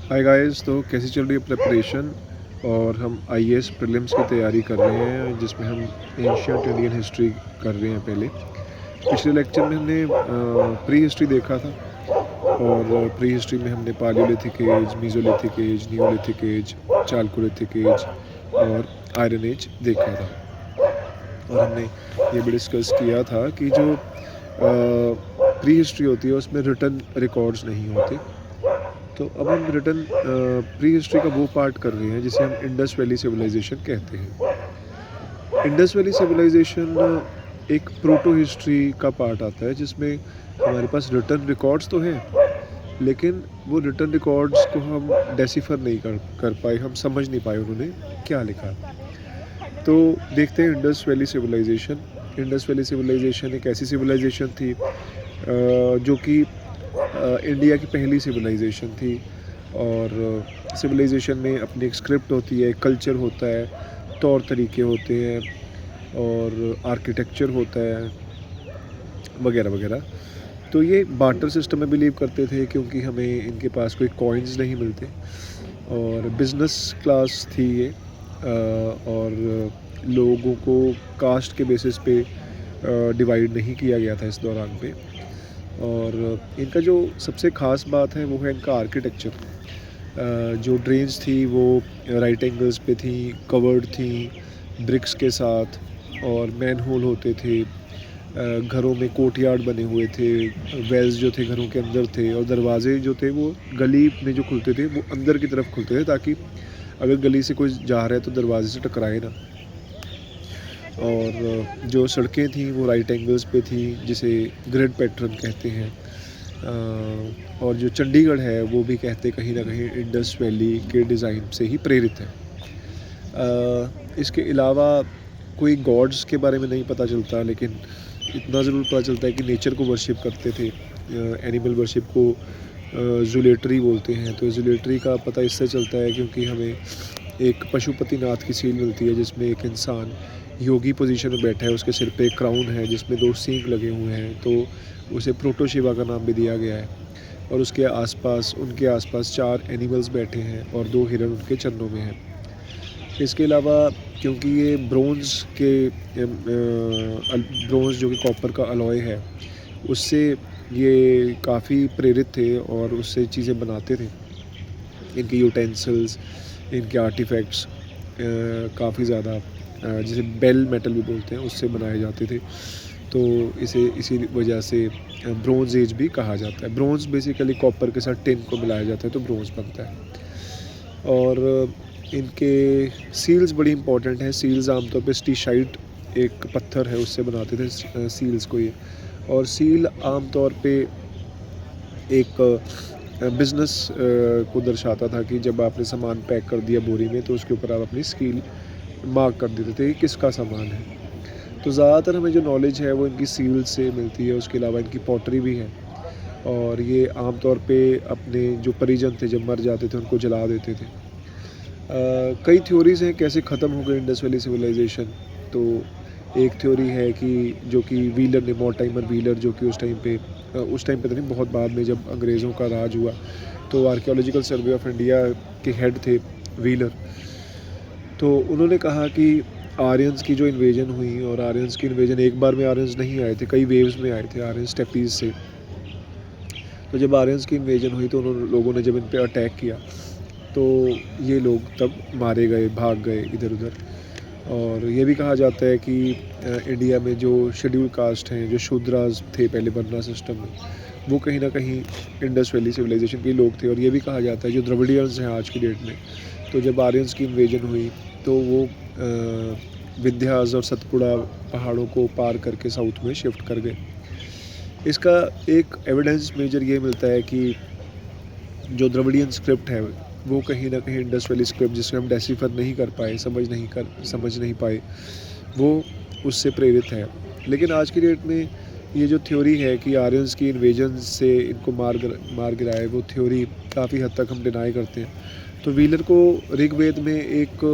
Hi guys, तो कैसी चल रही है प्रिपरेशन। और हम आईएएस प्रीलिम्स की तैयारी कर रहे हैं जिसमें हम एंशियंट इंडियन हिस्ट्री कर रहे हैं। पहले पिछले लेक्चर में हमने प्री हिस्ट्री देखा था और प्री हिस्ट्री में हमने palaeolithic age, mesolithic age, neolithic age, chalcolithic age और आयरन एज देखा था। और हमने ये भी डिस्कस किया था कि जो प्री हिस्ट्री होती है उसमें रिटन रिकॉर्ड्स नहीं होते। तो अब हम रिटर्न प्री हिस्ट्री का वो पार्ट कर रहे हैं जिसे हम इंडस वैली सिविलाइजेशन कहते हैं। इंडस वैली सिविलाइजेशन एक प्रोटो हिस्ट्री का पार्ट आता है जिसमें हमारे पास रिटर्न रिकॉर्ड्स तो हैं, लेकिन वो रिटर्न रिकॉर्ड्स को हम डेसिफर नहीं कर पाए, हम समझ नहीं पाए उन्होंने क्या लिखा। तो देखते हैं Indus valley civilisation. Indus valley civilisation एक ऐसी सिविलाइजेशन थी जो कि इंडिया की पहली सिविलाइजेशन थी। और सिविलाइजेशन में अपनी एक स्क्रिप्ट होती है, कल्चर होता है, तौर तरीके होते हैं और आर्किटेक्चर होता है वगैरह वगैरह। तो ये बार्टर सिस्टम में बिलीव करते थे क्योंकि हमें इनके पास कोई कॉइन्स नहीं मिलते। और बिजनेस क्लास थी ये और लोगों को कास्ट के बेसिस पे डिवाइड नहीं किया गया था इस दौरान पे। और इनका जो सबसे ख़ास बात है वो है इनका आर्किटेक्चर। जो ड्रेन्स थी वो राइट एंगल्स पे थी, कवर्ड थी ब्रिक्स के साथ, और मैन होल होते थे। घरों में कोर्टयार्ड बने हुए थे, वेल्स जो थे घरों के अंदर थे, और दरवाजे जो थे वो गली में जो खुलते थे वो अंदर की तरफ खुलते थे ताकि अगर गली से कोई जा रहा है तो दरवाजे से टकराए ना। और जो सड़कें थी वो राइट एंगल्स पे थी जिसे ग्रिड पैटर्न कहते हैं। और जो चंडीगढ़ है वो भी कहते कहीं ना कहीं इंडस वैली के डिज़ाइन से ही प्रेरित है। इसके अलावा कोई गॉड्स के बारे में नहीं पता चलता, लेकिन इतना ज़रूर पता चलता है कि नेचर को वर्शिप करते थे। एनिमल वर्शिप को जूलेटरी बोलते हैं। तो जूलेटरी का पता इससे चलता है क्योंकि हमें एक पशुपतिनाथ की सील मिलती है जिसमें एक इंसान योगी पोजीशन में बैठा है, उसके सिर पे एक क्राउन है जिसमें 2 सींग लगे हुए हैं, तो उसे प्रोटो शिवा का नाम भी दिया गया है। और उसके आसपास, उनके आसपास 4 एनिमल्स बैठे हैं और 2 हिरण उनके चरणों में हैं। इसके अलावा क्योंकि ये ब्रोंज़ जो कि कॉपर का अलॉय है उससे ये काफ़ी प्रेरित थे और उससे चीज़ें बनाते थे। इनके यूटेंसिल्स, इनके आर्टिफैक्ट्स काफ़ी ज़्यादा जिसे बेल मेटल भी बोलते हैं उससे बनाए जाते थे। तो इसे इसी वजह से ब्रोंज़ एज भी कहा जाता है। ब्रोंज़ बेसिकली कॉपर के साथ टिन को मिलाया जाता है तो ब्रोंज़ बनता है। और इनके सील्स बड़ी इंपॉर्टेंट हैं। सील्स आमतौर पे स्टीशाइट एक पत्थर है उससे बनाते थे सील्स को ये। और सील आमतौर पे एक बिज़नेस को दर्शाता था कि जब आपने सामान पैक कर दिया बोरी में तो उसके ऊपर आप अपनी सील मार्क कर देते थे कि किसका सामान है। तो ज़्यादातर हमें जो नॉलेज है वो इनकी सील से मिलती है। उसके अलावा इनकी पॉटरी भी है और ये आमतौर पे अपने जो परिजन थे जब मर जाते थे उनको जला देते थे। कई थ्योरीज़ हैं कैसे ख़त्म हो गई इंडस वैली सिविलाइजेशन। तो एक थ्योरी है कि जो कि व्हीलर ने, मॉर्टाइमर व्हीलर, जो कि उस टाइम पे तो नहीं, बहुत बाद में जब अंग्रेज़ों का राज हुआ तो आर्कियोलॉजिकल सर्वे ऑफ इंडिया के हेड थे व्हीलर। तो उन्होंने कहा कि आर्यंस की जो इन्वेजन हुई, और आर्यंस की इन्वेजन एक बार में आर्यंस नहीं आए थे, कई वेव्स में आए थे आर्यंस स्टेपीज़ से। तो जब आर्यंस की इन्वेजन हुई तो लोगों ने जब इन पर अटैक किया तो ये लोग तब मारे गए, भाग गए इधर उधर। और ये भी कहा जाता है कि इंडिया में जो शेड्यूल कास्ट हैं, जो शूद्रास थे पहले वर्ना सिस्टम में, वो कहीं ना कहीं इंडस वैली सिविलाइजेशन के लोग थे। और ये भी कहा जाता है जो द्रविडियंस हैं आज की डेट में, तो जब आर्यंस की इन्वेजन हुई तो वो विंध्यास और सतपुड़ा पहाड़ों को पार करके साउथ में शिफ्ट कर गए। इसका एक एविडेंस मेजर ये मिलता है कि जो द्रविडियन स्क्रिप्ट है वो कहीं ना कहीं इंडस वैली स्क्रिप्ट, जिसे हम डेसिफर नहीं कर पाए, समझ नहीं पाए, वो उससे प्रेरित है। लेकिन आज की डेट में ये जो थ्योरी है कि आर्यंस की इन्वेजन से इनको मार गिराए, वो थ्योरी काफ़ी हद तक हम डिनाई करते हैं। तो व्हीलर को ऋग्वेद में एक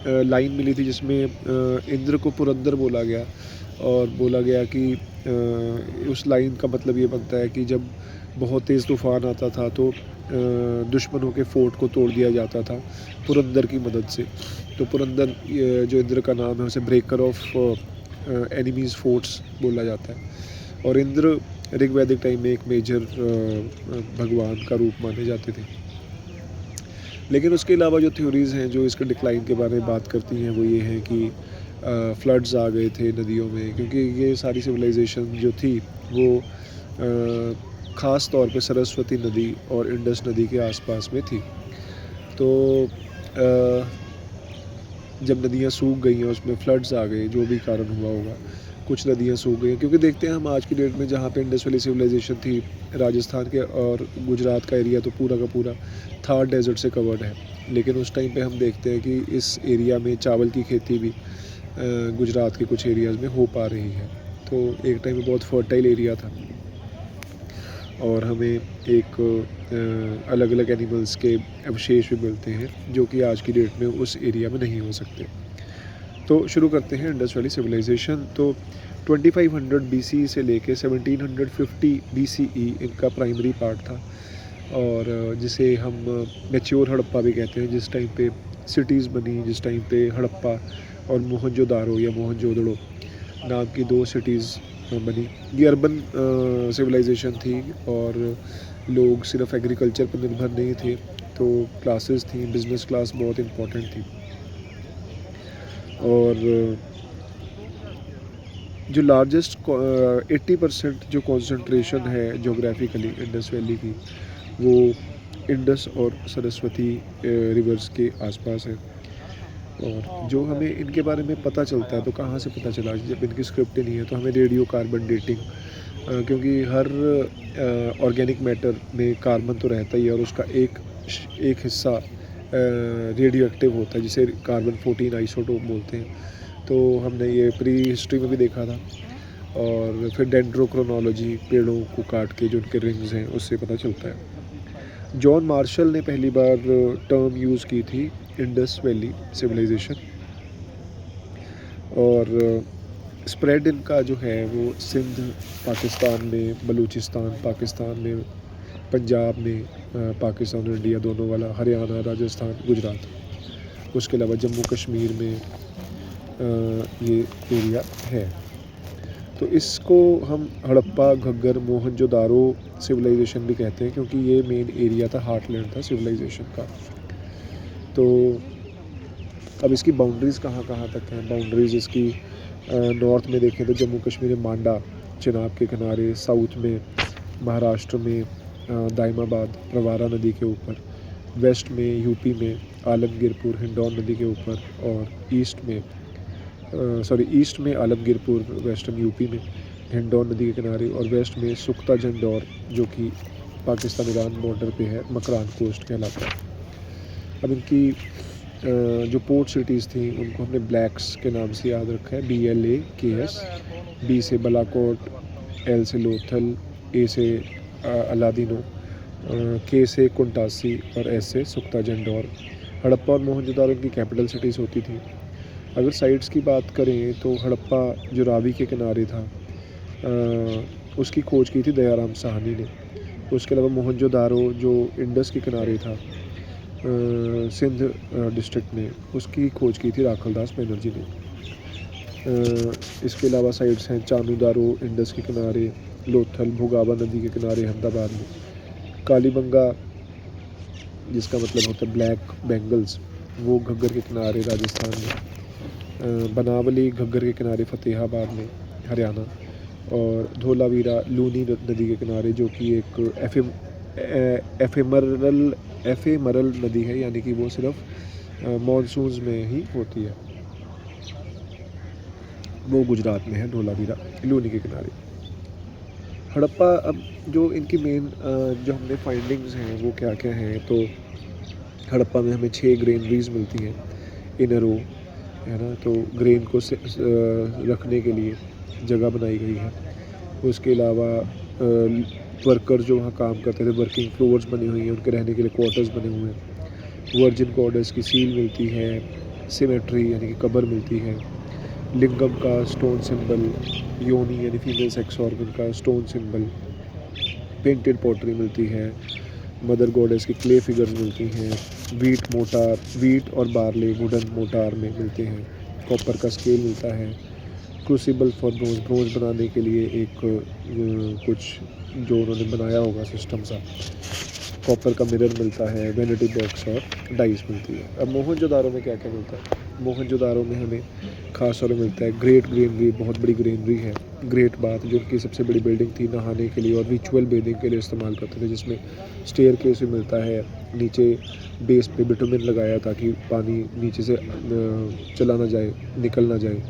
लाइन मिली थी जिसमें इंद्र को पुरंदर बोला गया, और बोला गया कि उस लाइन का मतलब ये बनता है कि जब बहुत तेज़ तूफ़ान आता था तो दुश्मनों के फ़ोर्ट को तोड़ दिया जाता था पुरंदर की मदद से। तो पुरंदर जो इंद्र का नाम है उसे ब्रेकर ऑफ एनिमीज़ फोर्ट्स बोला जाता है। और इंद्र ऋग्वैदिक टाइम में एक मेजर भगवान का रूप माने जाते थे। लेकिन उसके अलावा जो थ्योरीज़ हैं जो इसके डिक्लाइन के बारे में बात करती हैं वो ये है कि फ्लड्स आ गए थे नदियों में, क्योंकि ये सारी सिविलाइजेशन जो थी वो ख़ास तौर पे सरस्वती नदी और इंडस नदी के आसपास में थी। तो जब नदियाँ सूख गई हैं, उसमें फ्लड्स आ गए, जो भी कारण हुआ होगा, कुछ नदियाँ सूख गई हैं। क्योंकि देखते हैं हम आज की डेट में जहाँ पे इंडस वैली सिविलाइजेशन थी, राजस्थान के और गुजरात का एरिया तो पूरा का पूरा थार डेजर्ट से कवर्ड है। लेकिन उस टाइम पे हम देखते हैं कि इस एरिया में चावल की खेती भी गुजरात के कुछ एरियाज़ में हो पा रही है। तो एक टाइम में बहुत फर्टाइल एरिया था और हमें एक अलग अलग एनिमल्स के अवशेष भी मिलते हैं जो कि आज की डेट में उस एरिया में नहीं हो सकते। तो शुरू करते हैं इंडस वैली सिविलाइजेशन। तो 2500 BC से लेके 1750 BCE इनका प्राइमरी पार्ट था, और जिसे हम मैच्योर हड़प्पा भी कहते हैं। जिस टाइम पे सिटीज़ बनी, जिस टाइम पे हड़प्पा और मोहनजोदारो या मोहनजोदड़ो नाम की 2 सिटीज़ बनी, ये अर्बन सिविलाइजेशन थी और लोग सिर्फ एग्रीकल्चर पर निर्भर नहीं थे। तो क्लासेस थी, बिजनेस क्लास बहुत इम्पोर्टेंट थी। और जो लार्जेस्ट 80% जो कॉन्सेंट्रेशन है जोग्राफिकली इंडस वैली की, वो इंडस और सरस्वती रिवर्स के आसपास है। और जो हमें इनके बारे में पता चलता है, तो कहाँ से पता चला? जब इनकी स्क्रिप्ट नहीं है तो हमें रेडियो कार्बन डेटिंग, क्योंकि हर ऑर्गेनिक मैटर में कार्बन तो रहता ही है और उसका एक हिस्सा रेडियो एक्टिव होता है जिसे कार्बन 14 आइसोटोप बोलते हैं। तो हमने ये प्री हिस्ट्री में भी देखा था। और फिर डेंड्रोक्रोनोलॉजी, पेड़ों को काट के जो उनके रिंग्स हैं उससे पता चलता है। जॉन मार्शल ने पहली बार टर्म यूज़ की थी इंडस वैली सिविलाइजेशन। और स्प्रेड इनका जो है वो सिंध पाकिस्तान में, बलूचिस्तान पाकिस्तान में, पंजाब में, पाकिस्तान और इंडिया दोनों वाला, हरियाणा, राजस्थान, गुजरात, उसके अलावा जम्मू कश्मीर में ये एरिया है। तो इसको हम हड़प्पा, घग्गर, मोहनजोदारो सिविलाइजेशन भी कहते हैं, क्योंकि ये मेन एरिया था, हार्टलैंड था सिविलाइजेशन का। तो अब इसकी बाउंड्रीज़ कहाँ कहाँ तक हैं? बाउंड्रीज़ इसकी नॉर्थ में देखें तो जम्मू कश्मीर में मांडा चिनाब के किनारे, साउथ में महाराष्ट्र में दाइमाबाद प्रवारा नदी के ऊपर, वेस्ट में यूपी में आलमगीरपुर हिंडौन नदी के ऊपर, और ईस्ट में आलमगीरपुर वेस्टर्न यूपी में हिंडौन नदी के किनारे, और वेस्ट में सुख्ता जंडौर जो कि पाकिस्तान ईरान बॉर्डर पे है, मकरान कोस्ट कहलाता है। अब इनकी जो पोर्ट सिटीज़ थी उनको हमने ब्लैक्स के नाम से याद रखा है, BLAKS। B से बालाकोट, L से लोथल, A से अलादीनो, K से कुंटासी और S से सुख्ता जंडौर। हड़प्पा और मोहनजोदारो की कैपिटल सिटीज़ होती थी। अगर साइट्स की बात करें तो हड़प्पा जो रावी के किनारे था, उसकी खोज की थी दयाराम साहनी ने। उसके अलावा मोहनजोदारो जो इंडस के किनारे था सिंध डिस्ट्रिक्ट में, उसकी खोज की थी राखलदास बनर्जी ने। इसके अलावा साइट्स हैं चानूदारो इंडस के किनारे, लोथल भुगाबा नदी के किनारे अहमदाबाद में, कालीबंगा जिसका मतलब होता है ब्लैक बेंगल्स, वो घग्गर के किनारे राजस्थान में, बनावली घग्गर के किनारे फतेहाबाद में हरियाणा, और धोलावीरा लूनी नदी के किनारे जो कि एक एफेमरल नदी है, यानी कि वो सिर्फ मानसून्स में ही होती है, वो गुजरात में है धोलावीरा लूनी के किनारे। हड़प्पा, अब जो इनकी मेन जो हमने फाइंडिंग्स हैं वो क्या क्या हैं? तो हड़प्पा में हमें 6 ग्रेनरीज मिलती हैं इन अ रो, है ना। तो ग्रेन को रखने के लिए जगह बनाई गई है। उसके अलावा वर्कर जो वहाँ काम करते थे, वर्किंग फ्लोर्स बनी हुई हैं, उनके रहने के लिए क्वार्टर्स बने हुए हैं। वर्जिन गॉडेस की सील मिलती है, सिमेट्री यानी कि कब्र मिलती है, लिंगम का स्टोन सिंबल, योनी यानी फीमेल सेक्स ऑर्गन का स्टोन सिंबल, पेंटेड पॉटरी मिलती है, मदर गॉडेस की क्ले फिगर्स मिलती हैं, वीट और बार्ले वुडन मोटार में मिलते हैं, कॉपर का स्केल मिलता है, क्रूसिबल फॉर ब्रोंज बनाने के लिए एक कुछ जो उन्होंने बनाया होगा सिस्टम सा, कॉपर का मिरर मिलता है, वैनिटी बॉक्स और डाइस मिलती है। अब मोहनजोदारो में क्या क्या मिलता है? मोहनजोदारो में हमें खास तौर पर मिलता है ग्रेट ग्रीनरी, बहुत बड़ी ग्रीनरी है, ग्रेट बाथ जो उनकी सबसे बड़ी बिल्डिंग थी नहाने के लिए और रिचुअल बेदिंग के लिए इस्तेमाल करते थे, जिसमें स्टेयर केस भी मिलता है, नीचे बेस पे बिटुमिन लगाया ताकि पानी नीचे से चला ना जाए, निकल ना जाए,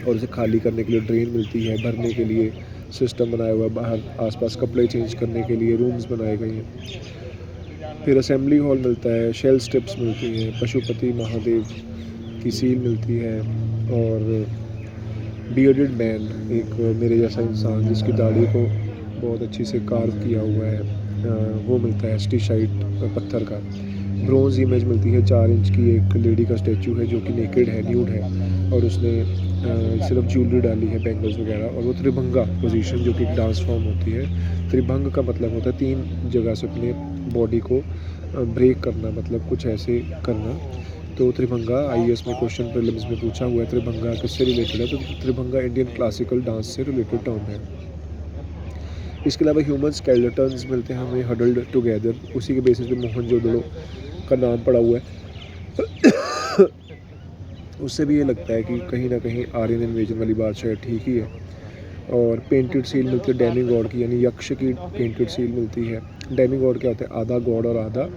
और उसे खाली करने के लिए ड्रेन मिलती है, भरने के लिए सिस्टम बनाया हुआ, बाहर आसपास कपड़े चेंज करने के लिए रूम्स बनाए गए हैं। फिर असेंबली हॉल मिलता है, शेल स्टेप्स मिलती हैं, पशुपति महादेव की सील मिलती है, और बियर्डेड मैन, एक मेरे जैसा इंसान जिसकी दाढ़ी को बहुत अच्छी से कार्व किया हुआ है, वो मिलता है, स्टीशाइट पत्थर का। ब्रोंज इमेज मिलती है, 4 इंच की एक लेडी का स्टैचू है जो कि नेकेड है, न्यूड है, और उसने सिर्फ ज्वेलरी डाली है, बैंगल्स वगैरह, और वो त्रिभंगा पोजीशन जो कि एक डांस फॉर्म होती है। त्रिभंग का मतलब होता है 3 जगह से अपने बॉडी को ब्रेक करना, मतलब कुछ ऐसे करना। तो त्रिभंगा आईएएस में क्वेश्चन प्रीलिम्स में पूछा हुआ है, त्रिभंगा किससे रिलेटेड है? तो त्रिभंगा इंडियन क्लासिकल डांस से रिलेटेड टर्म है। इसके अलावा ह्यूमन स्केलेटन्स मिलते हैं हमें हडल्ड टुगेदर, उसी के बेसिस पे मोहनजोदड़ो का नाम पड़ा हुआ है। उससे भी ये लगता है कि कहीं ना कहीं आर्यन इन्वेजन वाली बात शायद ठीक ही है। और पेंटेड सील मिलती है डेमी गॉड की, यानी यक्ष की पेंटेड सील मिलती है। डेमी गॉड क्या होता है? आधा गॉड और आधा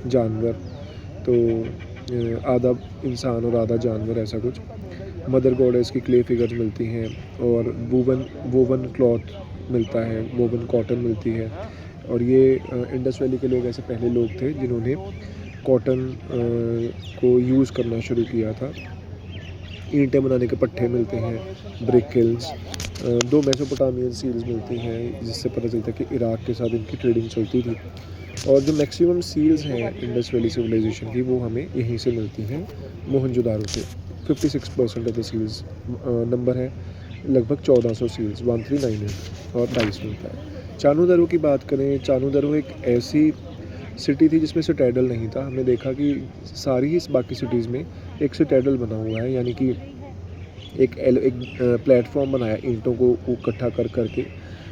जानवर, तो आधा इंसान और आधा जानवर, ऐसा कुछ। मदर गॉडेस की क्ले फिगर्स मिलती हैं, और वोवन क्लॉथ मिलता है, वोवन कॉटन मिलती है। और ये इंडस वैली के लोग ऐसे पहले लोग थे जिन्होंने कॉटन को यूज़ करना शुरू किया था। ईंटें बनाने के पट्टे मिलते हैं, ब्रिक किल्स, 2 मेसोपोटामियन सील्स मिलती हैं, जिससे पता चलता है कि इराक के साथ इनकी ट्रेडिंग चलती थी। और जो मैक्सिमम सील्स हैं इंडस वैली सिविलाइजेशन की, वो हमें यहीं से मिलती हैं, मोहनजोदारो से। 56% ऑफ द सील्स नंबर है लगभग 1400 सील्स, 1398, और डाइस मिलता है। चानू की बात करें, चानू एक ऐसी सिटी थी जिसमें सिटैडल नहीं था। हमने देखा कि सारी ही बाकी सिटीज़ में एक सिटैडल बना हुआ है, यानी कि एक प्लेटफॉर्म बनाया ईंटों को इकट्ठा कर करके,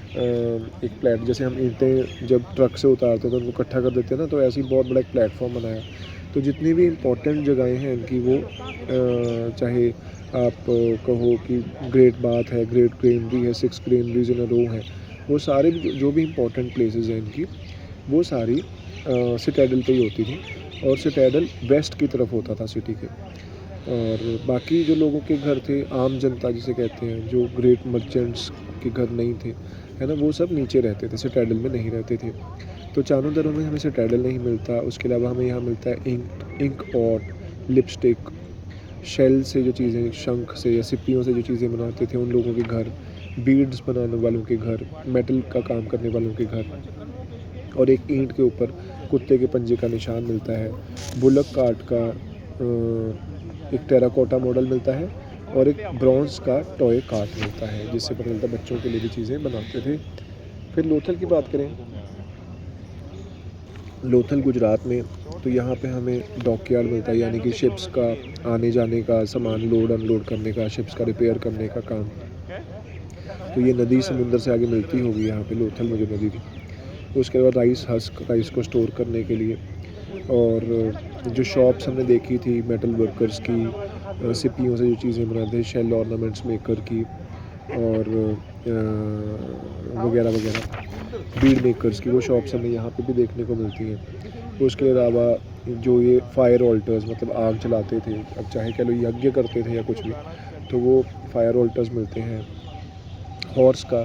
एक जैसे हम ईंटें जब ट्रक से उतारते हैं तो उनको इकट्ठा कर देते हैं ना, तो ऐसे ही बहुत बड़ा एक प्लेटफॉर्म बनाया। तो जितनी भी इम्पोर्टेंट जगहें हैं इनकी, वो चाहे आप कहो कि ग्रेट बाथ है, ग्रेट ग्रेनरी है, 6 ग्रेनरीज इन अ रो है, वो सारे जो भी इम्पोर्टेंट प्लेसेस हैं इनकी, वो सारी सिटैडल पे ही होती थी। और सिटैडल वेस्ट की तरफ होता था सिटी के, और बाकी जो लोगों के घर थे, आम जनता जिसे कहते हैं, जो ग्रेट मर्चेंट्स के घर नहीं थे, है ना, वो सब नीचे रहते थे, सिटैडल में नहीं रहते थे। तो चानू में हमें सिटैडल नहीं मिलता। उसके अलावा हमें यहाँ मिलता है इंक और लिपस्टिक, शेल से जो चीज़ें, शंख से या सिप्पियों से जो चीज़ें बनाते थे उन लोगों के घर, बीड्स बनाने वालों के घर, मेटल का काम करने वालों के घर, और एक ईंट के ऊपर कुत्ते के पंजे का निशान मिलता है। बुलक कार्ट का एक टेराकोटा मॉडल मिलता है, और एक ब्रॉन्ज का टॉय कार्ट मिलता है, जिससे पता चलता बच्चों के लिए भी चीज़ें बनाते थे। फिर लोथल की बात करें, लोथल गुजरात में, तो यहाँ पे हमें डॉकयार्ड मिलता है, यानी कि शिप्स का आने जाने का, सामान लोड अनलोड करने का, शिप्स का रिपेयर करने का काम। तो ये नदी समुंदर से आगे मिलती होगी यहाँ पे, लोथल में जो नदी थी। उसके बाद राइस को स्टोर करने के लिए, और जो शॉप्स हमने देखी थी मेटल वर्कर्स की, सिप्पियों से जो चीज़ें बनाते हैं, शेल ऑर्नामेंट्स मेकर की, और वगैरह वगैरह, बीड मेकर्स की, वो शॉप्स हमें यहाँ पे भी देखने को मिलती हैं। उसके अलावा जो ये फायर ऑल्टर्स, मतलब आग जलाते थे, अब चाहे कह लो यज्ञ करते थे या कुछ भी, तो वो फायर ऑल्टर्स मिलते हैं। हॉर्स का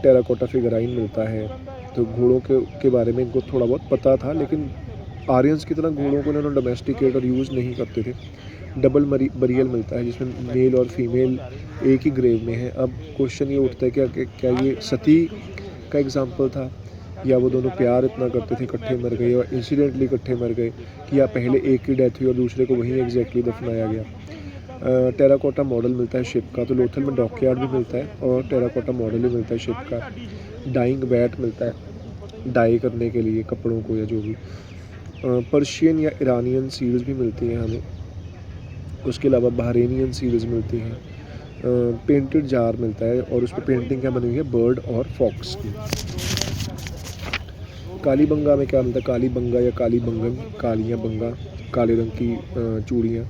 टेराकोटा फिगराइन मिलता है। तो घोड़ों के बारे में इनको थोड़ा बहुत पता था, लेकिन आर्यंस की तरह घोड़ों को इन्होंने डोमेस्टिकेट और यूज़ नहीं करते थे। डबल बरियल मिलता है, जिसमें मेल और फीमेल एक ही ग्रेव में है। अब क्वेश्चन ये उठता है क्या ये सती का एग्जाम्पल था, या वो दोनों प्यार इतना करते थे इकट्ठे मर गए और इंसिडेंटली इकट्ठे मर गए, कि या पहले एक की डेथ हुई और दूसरे को वहीं एग्जैक्टली दफनाया गया। टेराकोटा मॉडल मिलता है शिप का, तो लोथल में डॉकयार्ड भी मिलता है और टेराकोटा मॉडल भी मिलता है शिप का। डाइंग बैट मिलता है, डाई करने के लिए कपड़ों को या जो भी। पर्शियन या ईरानियन सील्स भी मिलती हैं हमें। उसके अलावा बहरेनियन सील्स मिलती हैं। पेंटेड जार मिलता है और उस पर पेंटिंग क्या बनी हुई है, बर्ड और फॉक्स की। काली बंगा में क्या मिलता है, काली बंगा या काली बंगन, कालियाँ बंगा, काले रंग की चूड़ियाँ।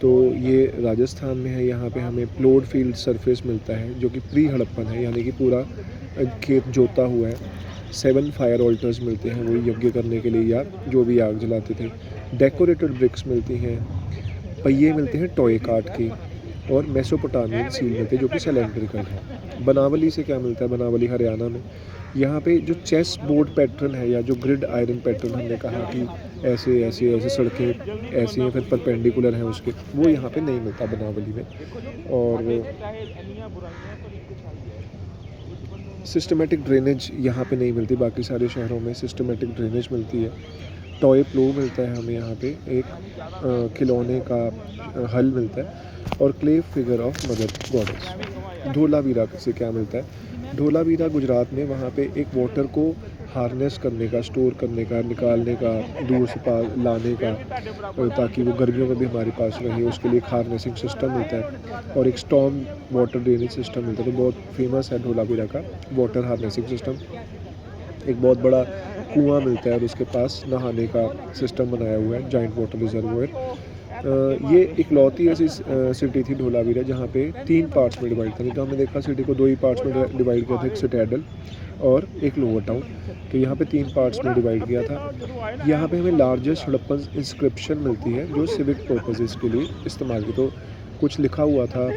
तो ये राजस्थान में है। यहाँ पे हमें प्लोड फील्ड सरफेस मिलता है जो कि प्री हड़प्पन है, यानी कि पूरा खेत जोता हुआ है। 7 फायर ऑल्टर्स मिलते हैं, वही यज्ञ करने के लिए या जो भी आग जलाते थे। डेकोरेटेड ब्रिक्स मिलती हैं, पहिए मिलते हैं टॉय कार्ट के, और मेसोपोटामियन सील मिलते हैं जो कि सिलेंड्रिकल है। बनावली से क्या मिलता है, बनावली हरियाणा में। यहाँ पे जो चेस बोर्ड पैटर्न है या जो ग्रिड आयरन पैटर्न हमने कहा कि ऐसे ऐसे ऐसे सड़कें ऐसे हैं फिर परपेंडिकुलर हैं उसके, वो यहाँ पे नहीं मिलता बनावली में। और सिस्टमेटिक ड्रेनेज यहाँ पे नहीं मिलती, बाकी सारे शहरों में सिस्टमेटिक ड्रेनेज मिलती है। टॉय प्लो मिलता है हमें यहाँ पे, एक खिलौने का हल मिलता है, और clay figure of mother goddess. Dholavira से क्या मिलता है, धोलावीरा गुजरात में, वहाँ पे एक वाटर को हार्नेस करने का, स्टोर करने का, निकालने का, दूर से लाने का, ताकि वो गर्मियों में भी हमारे पास रहे, उसके लिए एक हार्नेसिंग सिस्टम मिलता है। और एक स्टॉर्म वाटर ड्रेनेज सिस्टम मिलता है, तो बहुत फेमस है धोलावीरा का वाटर हार्नेसिंग सिस्टम। एक बहुत बड़ा कुआं मिलता है और उसके पास नहाने का सिस्टम बनाया हुआ है, जॉइंट वाटर रिजर्वोयर। ये इकलौती ऐसी सिटी थी धोलावीरा जहाँ पे 3 पार्ट्स में डिवाइड था। नहीं तो हमने देखा सिटी को 2 ही पार्ट्स में डिवाइड किया था, एक सिटैडल और एक लोअर टाउन। तो यहाँ पे 3 पार्ट्स में डिवाइड किया था। यहाँ पे हमें लार्जेस्ट हड़प्पन इंस्क्रिप्शन मिलती है जो सिविक पर्पसेस के लिए इस्तेमाल की। तो कुछ लिखा हुआ था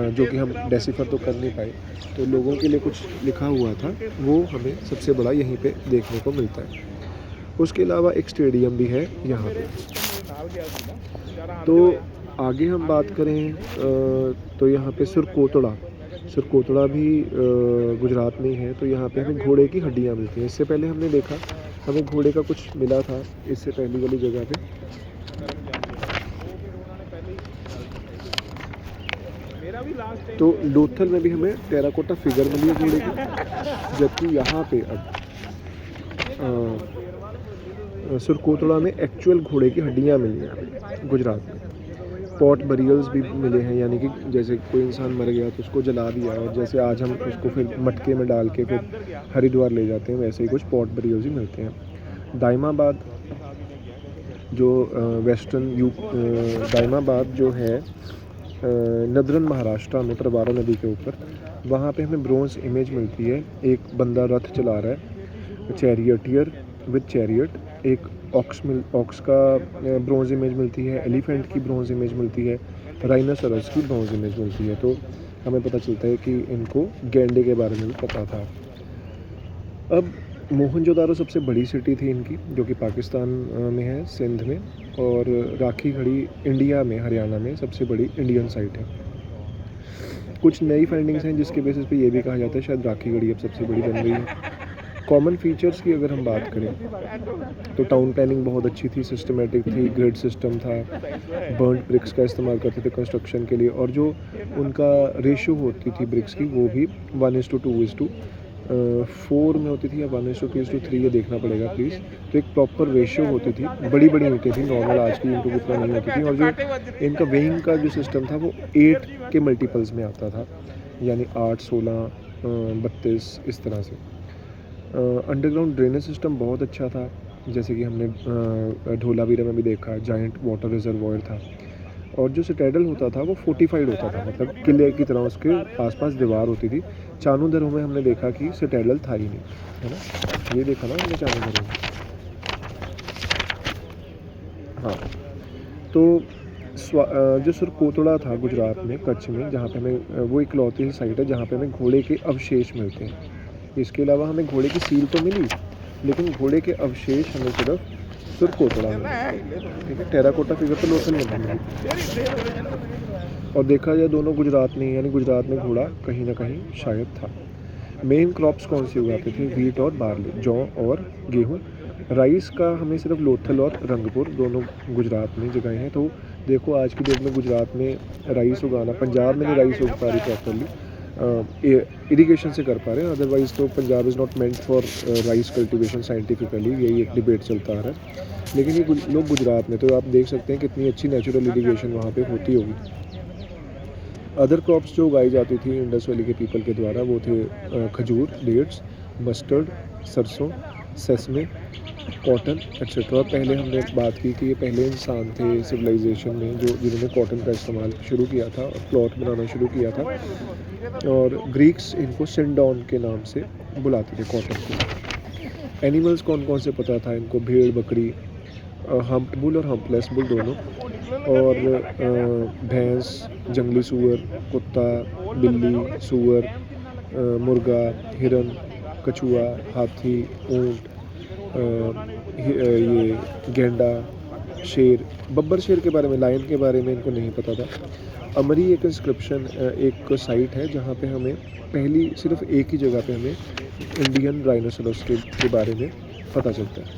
जो कि हम डेसिफर तो कर नहीं पाए, तो लोगों के लिए कुछ लिखा हुआ था, वो हमें सबसे बड़ा यहीं पे देखने को मिलता है। उसके अलावा एक स्टेडियम भी है यहाँ पे। तो आगे हम बात करें तो यहाँ पे सुरकोतड़ा भी गुजरात में ही है। तो यहाँ पे हमें घोड़े की हड्डियाँ मिलती हैं। इससे पहले हमने देखा हमें घोड़े का कुछ मिला था इससे पहली वाली जगह पे। तो लोथल में भी हमें टेराकोटा फिगर मिली है घोड़े की, जबकि यहाँ पे अब सुरकोतड़ा में एक्चुअल घोड़े की हड्डियाँ मिली हैं गुजरात में। पॉट बरियल्स भी मिले हैं, यानी कि जैसे कोई इंसान मर गया तो उसको जला दिया, और जैसे आज हम उसको फिर मटके में डाल के फिर हरिद्वार ले जाते हैं, वैसे ही कुछ पॉट बरियल्स भी मिलते हैं। दाइमाबाद जो दाइमाबाद जो है नदरन महाराष्ट्र में, प्रवारा नदी के ऊपर, वहाँ पे हमें ब्रोंज इमेज मिलती है। एक बंदा रथ चला रहा है, चैरियटियर विद चैरियट। एक ऑक्स का ब्रोंज इमेज मिलती है, एलिफेंट की ब्रोंज इमेज मिलती है, राइनोसरस की ब्रोंज इमेज मिलती है। तो हमें पता चलता है कि इनको गैंडे के बारे में भी पता था। अब मोहनजोदारो सबसे बड़ी सिटी थी इनकी, जो कि पाकिस्तान में है, सिंध में, और राखी गढ़ी इंडिया में, हरियाणा में सबसे बड़ी इंडियन साइट है। कुछ नई फाइंडिंग्स हैं जिसके बेसिस पे ये भी कहा जाता है शायद राखी गढ़ी अब सबसे बड़ी बन गई है। कॉमन फीचर्स की अगर हम बात करें तो टाउन प्लानिंग बहुत अच्छी थी, सिस्टमेटिक थी, ग्रिड सिस्टम था, बर्न्ड ब्रिक्स का इस्तेमाल करते थे कंस्ट्रक्शन के लिए, और जो उनका रेशो होती थी ब्रिक्स की वो भी 1:2:4 में होती थी या 1:3:3, ये देखना पड़ेगा प्लीज़। तो एक प्रॉपर रेशो होती थी, बड़ी बड़ी ईंटें थी, नॉर्मल आज की ईंटों की तरह नहीं होती थी। और जो इनका वेइंग का जो सिस्टम था वो 8 के मल्टीपल्स में आता था, यानी 8, 16, 32 इस तरह से। अंडरग्राउंड ड्रेनेज सिस्टम बहुत अच्छा था, जैसे कि हमने धोलावीरा में भी देखा, जाइंट वाटर रिजर्वॉयर था। और जो सिटैडल होता था वो फोर्टिफाइड होता था, मतलब किले की तरह उसके आसपास दीवार होती थी। चानूदरों में हमने देखा कि सिटैडल था ही नहीं, है ना, ये देखा ना हमने चानूदरों में। हाँ, तो जो सुरकोतड़ा था गुजरात में, कच्छ में, जहाँ पे हमें वो इकलौती साइट है जहाँ पे हमें घोड़े के अवशेष मिलते हैं। इसके अलावा हमें घोड़े की सील तो मिली, लेकिन घोड़े के अवशेष हमें सिर्फ सुरकोतड़ा में, ठीक है। टेराकोटा फिगर तो लोथल में मिली। और देखा जाए दोनों गुजरात में, यानी गुजरात में घोड़ा कहीं ना कहीं शायद था। मेन क्रॉप्स कौन से उगाते थे, वीट और बार्ली, जौ और गेहूँ। राइस का हमें सिर्फ लोथल और रंगपुर दोनों गुजरात में जगह हैं। तो देखो आज की डेट में गुजरात में राइस उगाना, पंजाब में नहीं राइस उग पा रही प्रॉपरली, इरिगेशन से कर पा रहे हैं, अदरवाइज़ तो Punjab is not meant for rice cultivation scientifically, यही एक डिबेट चलता आ रहा है। लेकिन ये लोग गुजरात में, तो आप देख सकते हैं कितनी अच्छी नेचुरल इरिगेशन वहाँ पे होती होगी। अदर क्रॉप्स जो उगाई जाती थी इंडस वैली के पीपल के द्वारा वो थे खजूर, डेट्स, मस्टर्ड, सरसों, सेसमे, कॉटन एक्सेट्रा। और पहले हमने बात की कि ये पहले इंसान थे सिविलाइजेशन में जिन्होंने कॉटन का इस्तेमाल शुरू किया था और क्लॉथ बनाना शुरू किया था, और ग्रीक्स इनको सिंडॉन के नाम से बुलाते थे कॉटन को। एनिमल्स कौन कौन से पता था इनको, भेड़, बकरी, हम्प्ड बुल और हम्पलेस बुल दोनों, और भैंस, जंगली सूअर, कुत्ता, बिल्ली, सूअर, मुर्गा, हिरन, कछुआ, हाथी, ऊँट, ये गेंडा, शेर। बब्बर शेर के बारे में, लायन के बारे में इनको नहीं पता था। अमरी एक इंस्क्रिप्शन, एक साइट है जहाँ पे हमें पहली सिर्फ एक ही जगह पे हमें इंडियन राइनोसोरस के बारे में पता चलता है।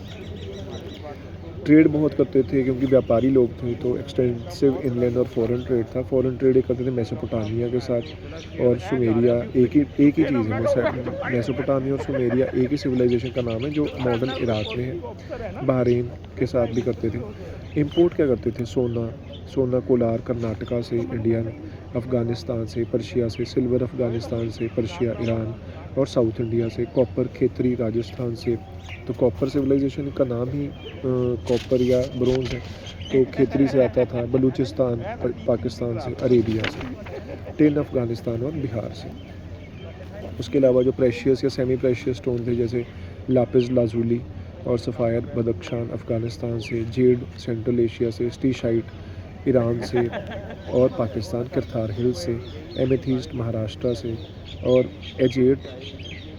ट्रेड बहुत करते थे क्योंकि व्यापारी लोग थे, तो एक्सटेंसिव इनलैंड और फॉरेन ट्रेड था। फॉरेन ट्रेड एक करते थे मेसोपोटामिया के साथ और सुमेरिया, एक ही चीज़ है। मेसोपोटामिया और सुमेरिया एक ही सिविलाइजेशन का नाम है जो मॉडर्न इराक में है। बहरीन के साथ भी करते थे। इंपोर्ट क्या करते थे, सोना कोलार कर्नाटका से इंडिया में, अफ़गानिस्तान से, पर्शिया से, सिल्वर अफ़गानिस्तान से, पर्शिया, ईरान और साउथ इंडिया से, कॉपर खेतरी राजस्थान से। तो कॉपर सिविलाइजेशन का नाम ही कॉपर या ब्रोंज है, तो खेतरी से आता था। बलूचिस्तान पाकिस्तान से, अरेबिया से, टिन अफ़गानिस्तान और बिहार से। उसके अलावा जो प्रेशियस या सेमी प्रेशियस स्टोन थे जैसे लापिस लाजुली और सफ़ायर बदख्शान अफ़गानिस्तान से, जेड सेंट्रल एशिया से, स्टीशाइट ईरान से और पाकिस्तान करतार हिल से, एमेथीस्ट महाराष्ट्र से, और एजेट,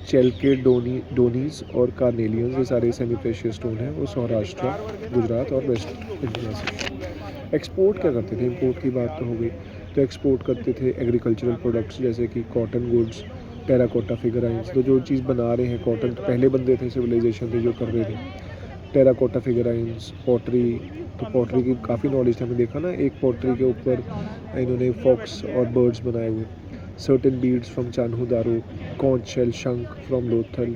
चेलकेडोनीज और कार्नेलियंस, ये सारे सेमी प्रेशियस स्टोन हैं, वो सौराष्ट्र, गुजरात और वेस्ट इंडिया से। एक्सपोर्ट क्या करते थे, इंपोर्ट की बात तो हो गई। तो एक्सपोर्ट करते थे एग्रीकल्चरल प्रोडक्ट्स जैसे कि कॉटन गुड्स, टेराकोटा फिगराइंस। तो जो चीज़ बना रहे हैं कॉटन, तो पहले बंदे थे सिविलाइजेशन थे जो कर रहे थे। टेराकोटा फिगराइंस, पॉटरी, तो पॉटरी की काफ़ी नॉलेज है, हमें देखा ना एक पॉटरी के ऊपर इन्होंने फॉक्स और बर्ड्स बनाए हुए। Certain beads from Chanhu Daro, conch shell, shankh from Lothal.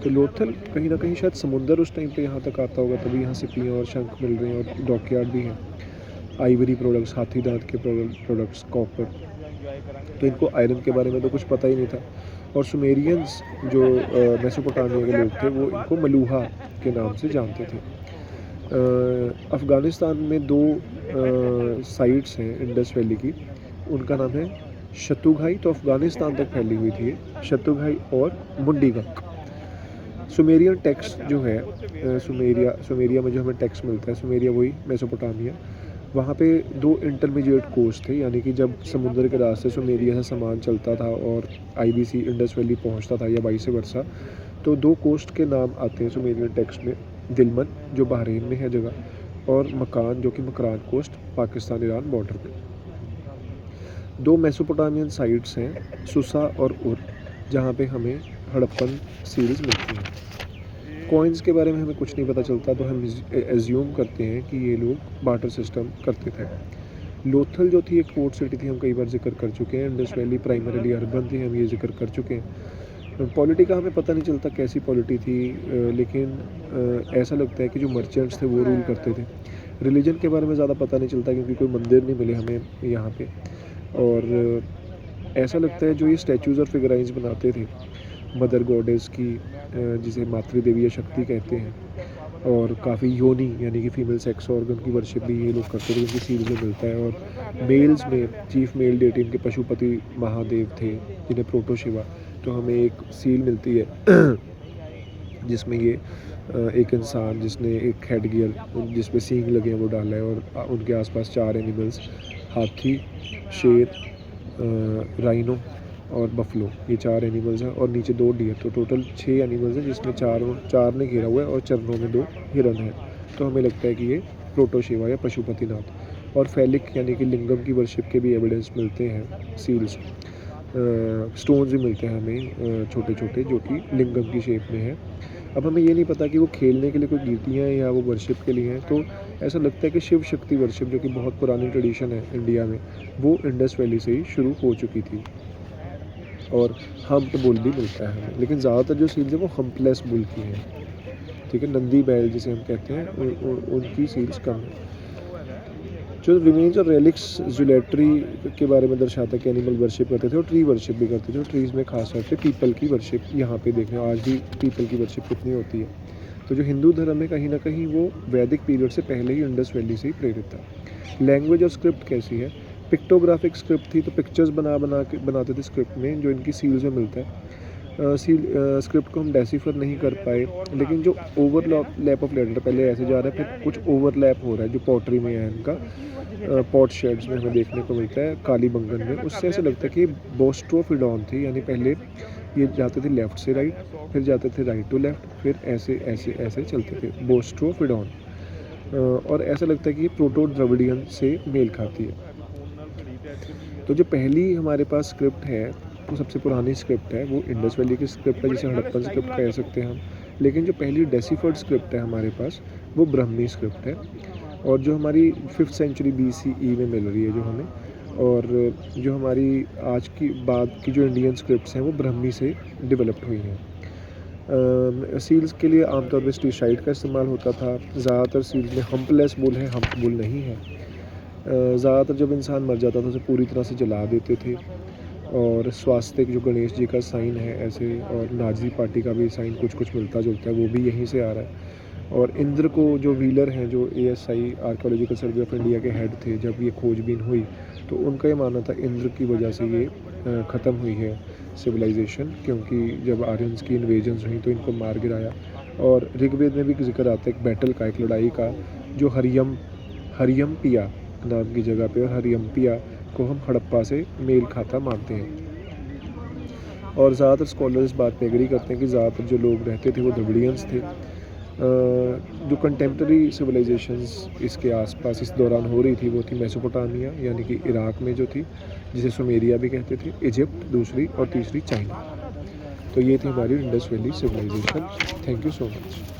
तो लोथल कहीं ना कहीं शायद समुंदर उस टाइम पे यहाँ तक आता होगा, तभी यहाँ सिपियाँ और शंख मिल रहे हैं, और डॉकयार्ड भी हैं। आइवरी प्रोडक्ट्स, हाथी दांत के प्रोडक्ट्स, कॉपर। तो इनको आयरन के बारे में तो कुछ पता ही नहीं था। और सुमेरियंस जो मेसोपोटामिया के लोग थे वो इनको मलूहा के नाम से जानते थे। अफ़गानिस्तान में दो साइट्स हैं इंडस वैली की, उनका नाम है शतुघाई, तो अफ़गानिस्तान तक फैली हुई थी शतुघाई और मुंडीगक। सुमेरियन टेक्स्ट जो है सुमेरिया में जो हमें टेक्स्ट मिलता है, सुमेरिया वही मेसोपोटामिया, वहाँ पे दो इंटरमीडिएट कोस्ट थे, यानी कि जब समुद्र के रास्ते सुमेरिया से सामान चलता था और आईबीसी इंडस वैली पहुँचता था या वाइस वर्सा, तो दो कोस्ट के नाम आते हैं सुमेरियन टेक्स्ट में। दिलमन जो बहरीन में है जगह, और मकान जो कि Makran coast Pakistan Iran border पे। दो मेसोपोटामियन साइट्स हैं सुसा और उर, जहाँ पे हमें हड़प्पन सील्स मिलती हैं। कॉइन्स के बारे में हमें कुछ नहीं पता चलता, तो हम एज्यूम करते हैं कि ये लोग बार्टर सिस्टम करते थे। लोथल जो थी एक पोर्ट सिटी थी, हम कई बार जिक्र कर चुके हैं। इंडस वैली प्राइमरीली अर्बन थी, हम ये जिक्र कर चुके हैं। पॉलिटी का हमें पता नहीं चलता कैसी पॉलिटी थी, लेकिन ऐसा लगता है कि जो मर्चेंट्स थे वो रूल करते थे। रिलीजन के बारे में ज़्यादा पता नहीं चलता क्योंकि कोई मंदिर नहीं मिले हमें यहाँ पे। और ऐसा लगता है जो ये स्टैचूज़ और फिगराइंस बनाते थे मदर गॉडेस की, जिसे मातृ देवी या शक्ति कहते हैं, और काफ़ी योनी यानी कि फीमेल सेक्स ऑर्गन की वर्शिप भी ये लोग करते थे, उनकी सील्स में मिलता है। और मेल्स में चीफ मेल डेटी इनके पशुपति महादेव थे जिन्हें प्रोटोशिवा, तो हमें एक सील मिलती है जिसमें ये एक इंसान जिसने एक हेड गियर जिस पे सींग लगे हैं वो डाला है, और उनके आसपास 4 एनिमल्स, हाथी, शेर, राइनो और बफलो, ये 4 एनिमल्स हैं, और नीचे 2 डियर। तो टोटल 6 एनिमल्स हैं जिसमें 4 ने घेरा हुआ है और चरणों में 2 हिरन हैं। तो हमें लगता है कि ये प्रोटोशिवा या पशुपतिनाथ। और फैलिक यानी कि लिंगम की वर्शिप के भी एविडेंस मिलते हैं सील्स। स्टोन्स भी मिलते हैं हमें छोटे छोटे, जो कि लिंगम की शेप में है। अब हमें ये नहीं पता कि वो खेलने के लिए कोई गीटियाँ हैं या वो वर्शिप के लिए हैं। तो ऐसा लगता है कि शिव शक्ति वर्शिप, जो कि बहुत पुरानी ट्रेडिशन है इंडिया में, वो इंडस वैली से ही शुरू हो चुकी थी। और हम्प्ड बुल भी मिलता है हमें, लेकिन ज़्यादातर जो सील्स हैं वो हम्पलेस बुल की हैं, ठीक है। नंदी बैल जिसे हम कहते हैं उनकी सील्स कम है। जो रिमेन्स और रेलिक्स जुलेट्री के बारे में दर्शाता है कि एनिमल वर्शिप करते थे और ट्री वर्शिप भी करते थे, और ट्रीज़ में खास तौर से पीपल की वर्शिप यहाँ पे देख रहे हो, आज भी पीपल की वर्शिप कितनी होती है। तो जो हिंदू धर्म है कहीं ना कहीं वो वैदिक पीरियड से पहले ही इंडस वैली से ही प्रेरित था। लैंग्वेज और स्क्रिप्ट कैसी है? पिक्टोग्राफिक स्क्रिप्ट थी, तो पिक्चर्स बनाते थे स्क्रिप्ट में, जो इनकी सील्स में मिलता है। स्क्रिप्ट को हम डेसिफर नहीं कर पाए, लेकिन जो ओवरलैप ऑफ लेटर पहले ऐसे जा रहा है, फिर कुछ ओवरलैप हो रहा है जो पॉटरी में है इनका, पॉट शेड्स में हमें देखने को मिलता है काली बंगन में। उससे ऐसा लगता है कि बोस्ट्रोफिडॉन थी, यानी पहले ये जाते थे लेफ़्ट से राइट, फिर जाते थे राइट टू लेफ़्ट, फिर ऐसे ऐसे ऐसे चलते थे, बोस्ट्रोफिडॉन। और ऐसा लगता है कि ये प्रोटो द्रविडियन से मेल खाती है। तो जो पहली हमारे पास स्क्रिप्ट है, वो सबसे पुरानी स्क्रिप्ट है, वो इंडस वैली की स्क्रिप्ट है, जिसे हड़प्पन स्क्रिप्ट कह सकते हैं हम। लेकिन जो पहली डेसिफर्ड स्क्रिप्ट है हमारे पास, वो ब्राह्मी स्क्रिप्ट है, और जो हमारी 5th सेंचुरी BCE में मिल रही है जो हमें, और जो हमारी आज की बाद की जो इंडियन स्क्रिप्ट्स हैं वो ब्राह्मी से डेवलप्ड हुई हैं। सील्स के लिए आमतौर पर स्टीशाइड का इस्तेमाल होता था। ज़्यादातर सील्स में हम्पलेस बुल है, हम्प बुल नहीं है। ज़्यादातर जब इंसान मर जाता था उसे पूरी तरह से जला देते थे, और स्वास्तिक जो गणेश जी का साइन है ऐसे, और नाजी पार्टी का भी साइन कुछ कुछ मिलता जुलता है, वो भी यहीं से आ रहा है। और इंद्र को जो व्हीलर हैं, जो ASI archaeological survey of India के हेड थे जब ये खोजबीन हुई, तो उनका ये मानना था इंद्र की वजह से ये ख़त्म हुई है सिविलाइजेशन, क्योंकि जब आर्यंस की इन्वेजन्स हुई तो इनको मार गिराया। और ऋग्वेद में भी जिक्र आता है एक बैटल का, एक लड़ाई का, जो हरियम्पिया नाम की जगह पे, और हरियम्पिया को हम हड़प्पा से मेल खाता मानते हैं। और ज़्यादातर स्कॉलर इस बात पे एग्री करते हैं कि ज़्यादातर जो लोग रहते थे वो द्रविडियंस थे। जो कंटेम्प्रेरी सिविलाइजेशंस इसके आसपास इस दौरान हो रही थी वो थी मेसोपोटामिया, यानी कि इराक में जो थी, जिसे सुमेरिया भी कहते थे, इजिप्ट दूसरी, और तीसरी चाइना। तो ये थी हमारी Indus valley civilisation. Thank you so much.